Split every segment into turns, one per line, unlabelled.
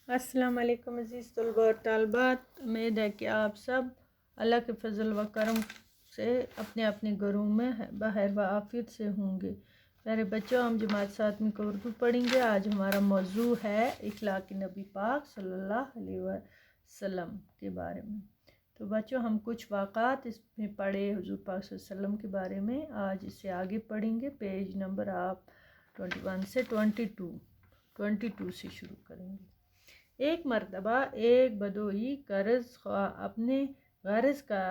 السلام علیکم عزیز طلباء اور طالبات، امید ہے کہ آپ سب اللہ کے فضل و کرم سے اپنے اپنے گھروں میں بخیر و عافیت سے ہوں گے۔ پیارے بچوں، ہم جماعت 7ویں کو اردو پڑھیں گے۔ آج ہمارا موضوع ہے اخلاق نبی پاک صلی اللہ علیہ وسلم کے بارے میں۔ تو بچوں، ہم کچھ واقعات اس میں پڑھے حضور پاک صلی اللہ علیہ وسلم کے بارے میں، آج اس سے آگے پڑھیں گے۔ پیج نمبر آپ 21 سے 22 سے شروع کریں گے۔ ایک مرتبہ ایک بدوئی قرض خواہ اپنے غرض کا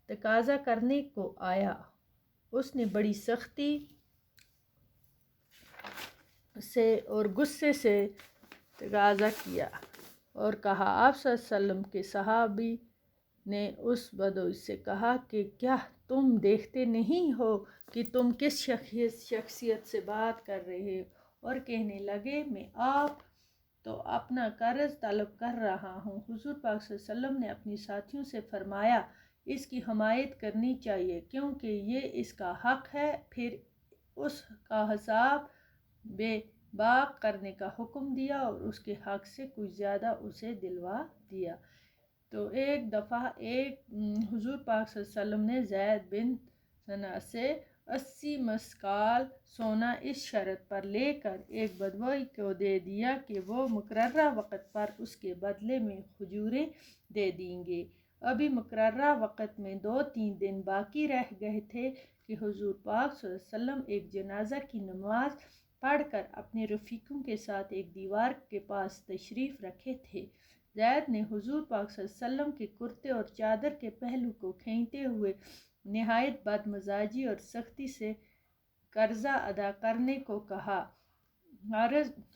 تقاضا کرنے کو آیا۔ اس نے بڑی سختی سے اور غصے سے تقاضا کیا اور کہا۔ آپ صلی اللہ علیہ وسلم کے صحابی نے اس بدوئی سے کہا کہ کیا تم دیکھتے نہیں ہو کہ تم کس شخصیت سے بات کر رہے ہو؟ اور کہنے لگے، میں آپ تو اپنا قرض طلب کر رہا ہوں۔ حضور پاک صلی اللہ علیہ وسلم نے اپنی ساتھیوں سے فرمایا، اس کی حمایت کرنی چاہیے کیونکہ یہ اس کا حق ہے۔ پھر اس کا حساب بے باک کرنے کا حکم دیا اور اس کے حق سے کچھ زیادہ اسے دلوا دیا۔ تو ایک دفعہ حضور پاک صلی اللہ علیہ وسلم نے زید بن ثنا سے 80 مسقال سونا اس شرط پر لے کر ایک بدوئی کو دے دیا کہ وہ مقررہ وقت پر اس کے بدلے میں کھجوریں دے دیں گے۔ ابھی مقررہ وقت میں 2-3 دن باقی رہ گئے تھے کہ حضور پاک صلی اللہ علیہ وسلم ایک جنازہ کی نماز پڑھ کر اپنے رفیقوں کے ساتھ ایک دیوار کے پاس تشریف رکھے تھے۔ زید نے حضور پاک صلی اللہ علیہ وسلم کے کرتے اور چادر کے پہلو کو کھینچتے ہوئے نہایت بد مزاجی اور سختی سے قرضہ ادا کرنے کو کہا۔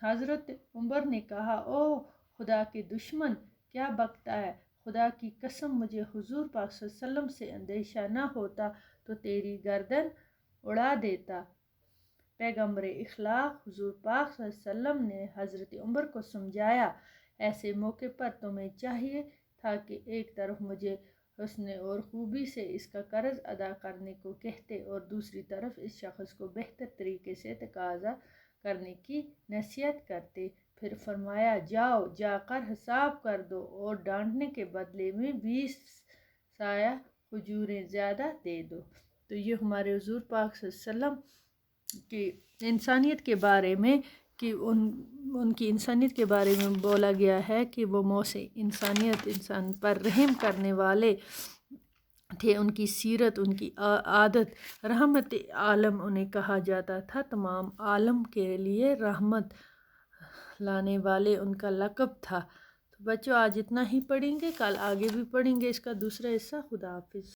حضرت عمر نے کہا، او خدا کے دشمن، کیا بکتا ہے؟ خدا کی قسم مجھے حضور پاک صلی اللہ علیہ وسلم سے اندیشہ نہ ہوتا تو تیری گردن اڑا دیتا۔ پیغمبر اخلاق حضور پاک صلی اللہ علیہ وسلم نے حضرت عمر کو سمجھایا، ایسے موقع پر تمہیں چاہیے تھا کہ ایک طرف مجھے حسن اور خوبی سے اس کا قرض ادا کرنے کو کہتے اور دوسری طرف اس شخص کو بہتر طریقے سے تقاضا کرنے کی نصیحت کرتے۔ پھر فرمایا، جاؤ جا کر حساب کر دو اور ڈانٹنے کے بدلے میں 20 سایہ کھجوریں زیادہ دے دو۔ تو یہ ہمارے حضور پاک صلی اللہ علیہ وسلم کی انسانیت کے بارے میں کہ ان کی انسانیت کے بارے میں بولا گیا ہے کہ وہ موصی انسانیت، انسان پر رحم کرنے والے تھے۔ ان کی سیرت، ان کی عادت رحمت عالم انہیں کہا جاتا تھا۔ تمام عالم کے لیے رحمت لانے والے ان کا لقب تھا۔ تو بچوں، آج اتنا ہی پڑھیں گے، کل آگے بھی پڑھیں گے اس کا دوسرا حصہ۔ خدا حافظ۔